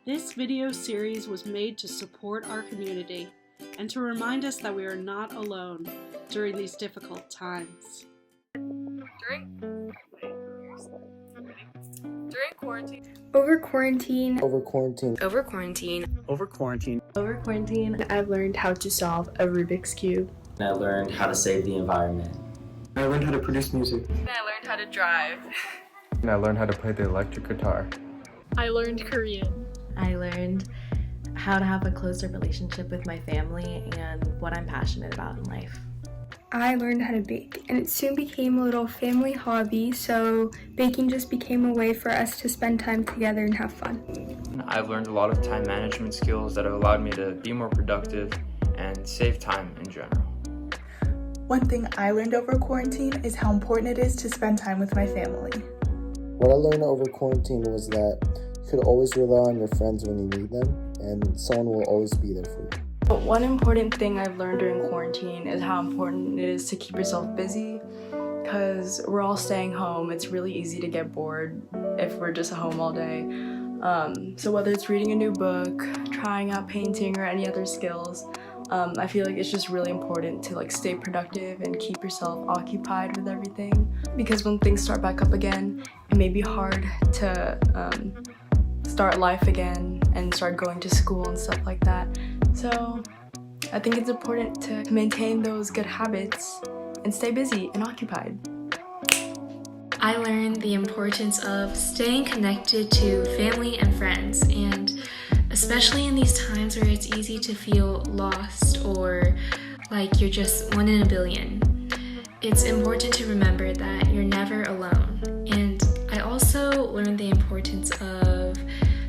This video series was made to support our community and to remind us that we are not alone during these difficult times. During quarantine. Over quarantine. Over quarantine. Over quarantine. Over quarantine. Over quarantine, I've learned how to solve a Rubik's Cube. I learned how to save the environment. I learned how to produce music. And I learned how to drive. And I learned how to play the electric guitar. I learned Korean. I learned how to have a closer relationship with my family and what I'm passionate about in life. I learned how to bake, and it soon became a little family hobby, so baking just became a way for us to spend time together and have fun. I've learned a lot of time management skills that have allowed me to be more productive and save time in general. One thing I learned over quarantine is how important it is to spend time with my family. What I learned over quarantine was that you could always rely on your friends when you need them, and someone will always be there for you. But one important thing I've learned during quarantine is how important it is to keep yourself busy, because we're all staying home. It's really easy to get bored if we're just at home all day. So whether it's reading a new book, trying out painting, or any other skills, I feel like it's just really important to stay productive and keep yourself occupied with everything, because when things start back up again, it may be hard to start life again and start going to school and stuff like that. So I think it's important to maintain those good habits and stay busy and occupied. I learned the importance of staying connected to family and friends, and especially in these times where it's easy to feel lost or like you're just one in a billion. It's important to remember that you're never alone. And I also learned the importance of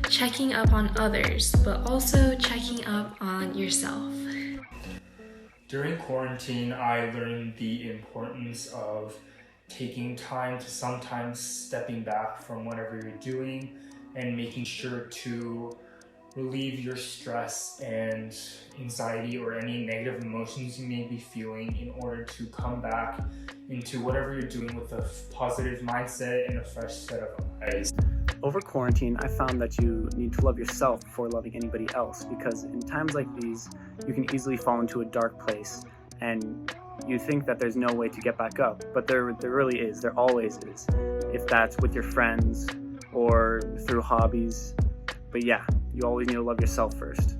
checking up on others, but also checking up on yourself. During quarantine, I learned the importance of taking time to sometimes stepping back from whatever you're doing and making sure to relieve your stress and anxiety or any negative emotions you may be feeling in order to come back into whatever you're doing with a positive mindset and a fresh set of eyes. Over quarantine, I found that you need to love yourself before loving anybody else, because in times like these, you can easily fall into a dark place and you think that there's no way to get back up, but there really is. There always is, if that's with your friends or through hobbies. But yeah, you always need to love yourself first.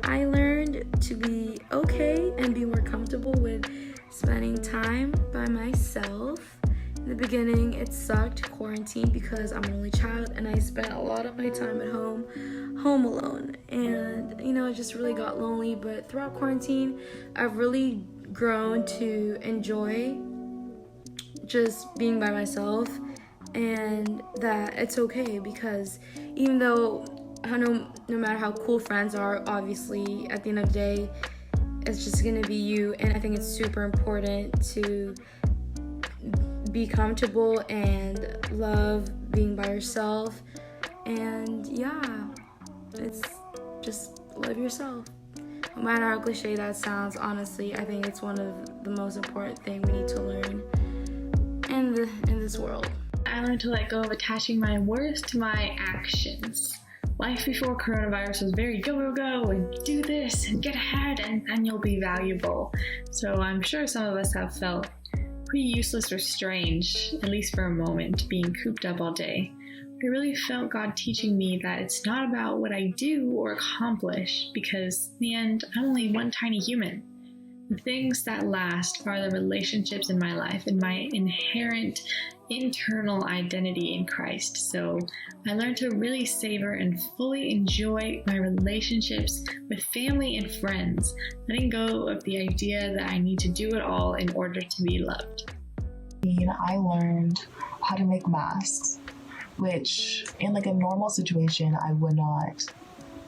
I learned to be okay and be more comfortable with spending time by myself. In the beginning, it sucked, quarantine, because I'm an only child and I spent a lot of my time at home alone. And, it just really got lonely. But throughout quarantine, I've really grown to enjoy just being by myself, and that it's okay, because even though no matter how cool friends are, obviously, at the end of the day, it's just going to be you. And I think it's super important to be comfortable and love being by yourself. And yeah, it's just love yourself. No matter how cliche that sounds, honestly, I think it's one of the most important things we need to learn in this world. I learned to let go of attaching my worth to my actions. Life before coronavirus was very go, and do this and get ahead and you'll be valuable. So I'm sure some of us have felt pretty useless or strange, at least for a moment, being cooped up all day. I really felt God teaching me that it's not about what I do or accomplish, because in the end, I'm only one tiny human. The things that last are the relationships in my life and my inherent internal identity in Christ. So I learned to really savor and fully enjoy my relationships with family and friends, letting go of the idea that I need to do it all in order to be loved. I learned how to make masks, which in a normal situation I would not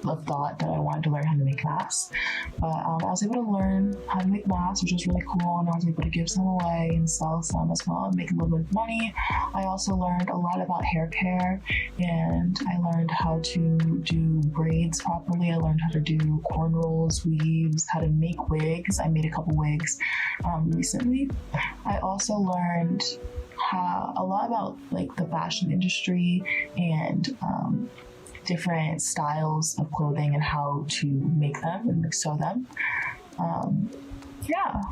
have thought that I wanted to learn how to make masks. But I was able to learn how to make masks, which was really cool, and I was able to give some away and sell some as well and make a little bit of money. I also learned a lot about hair care, and I learned how to do braids properly. I learned how to do cornrows, weaves, how to make wigs. I made a couple wigs recently. I also learned a lot about the fashion industry and different styles of clothing and how to make them and sew them. Yeah.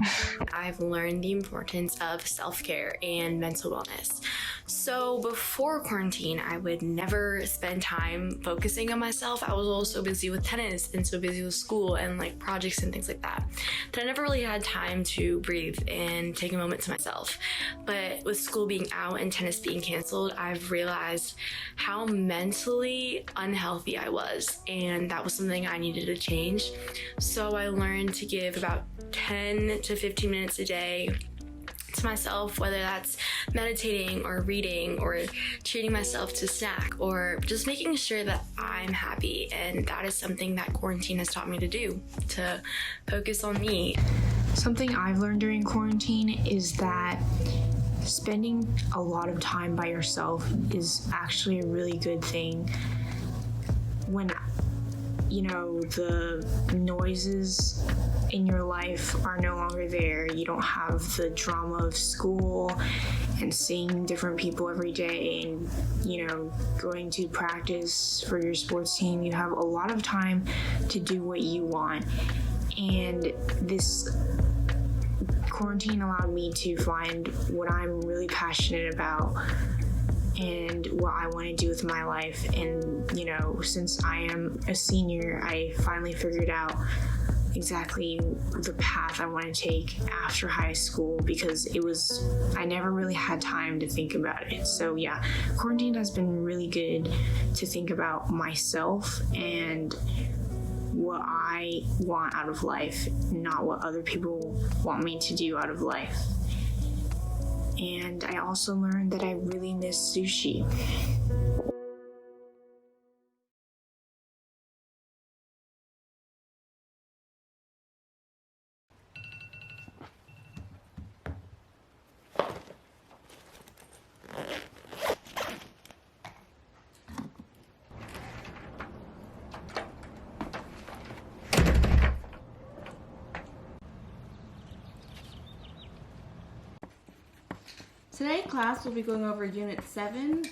I've learned the importance of self-care and mental wellness. So before quarantine, I would never spend time focusing on myself. I was also busy with tennis and so busy with school and like projects and things like that I never really had time to breathe and take a moment to myself. But with school being out and tennis being canceled, I've realized how mentally unhealthy I was, and that was something I needed to change. So I learned to give about 10 to 15 minutes a day to myself, whether that's meditating or reading or treating myself to a snack or just making sure that I'm happy. And that is something that quarantine has taught me to do, to focus on me. Something I've learned during quarantine is that spending a lot of time by yourself is actually a really good thing. When, you know, the noises in your life are no longer there. You don't have the drama of school and seeing different people every day and, you know, going to practice for your sports team. You have a lot of time to do what you want. And this quarantine allowed me to find what I'm really passionate about and what I want to do with my life. And, you know, since I am a senior, I finally figured out exactly the path I want to take after high school, because I never really had time to think about it. So yeah, quarantine has been really good to think about myself and what I want out of life, not what other people want me to do out of life. And I also learned that I really miss sushi. Today class will be going over Unit 7.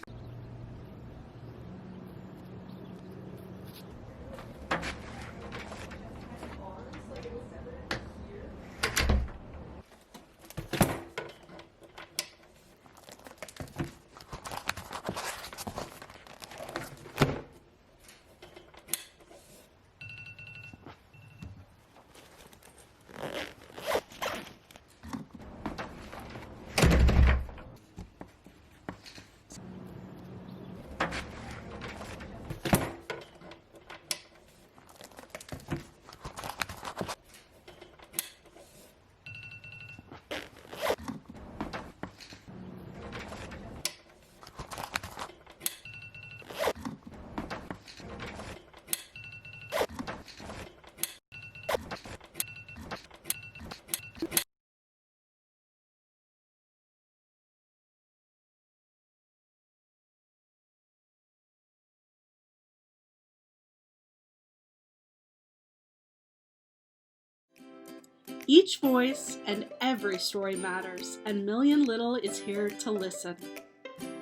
Each voice and every story matters, and Million Little is here to listen.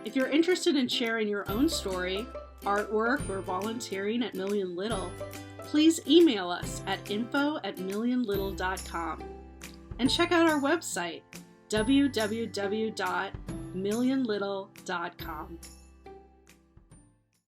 If you're interested in sharing your own story, artwork, or volunteering at Million Little, please email us at info@millionlittle.com. And check out our website, www.millionlittle.com.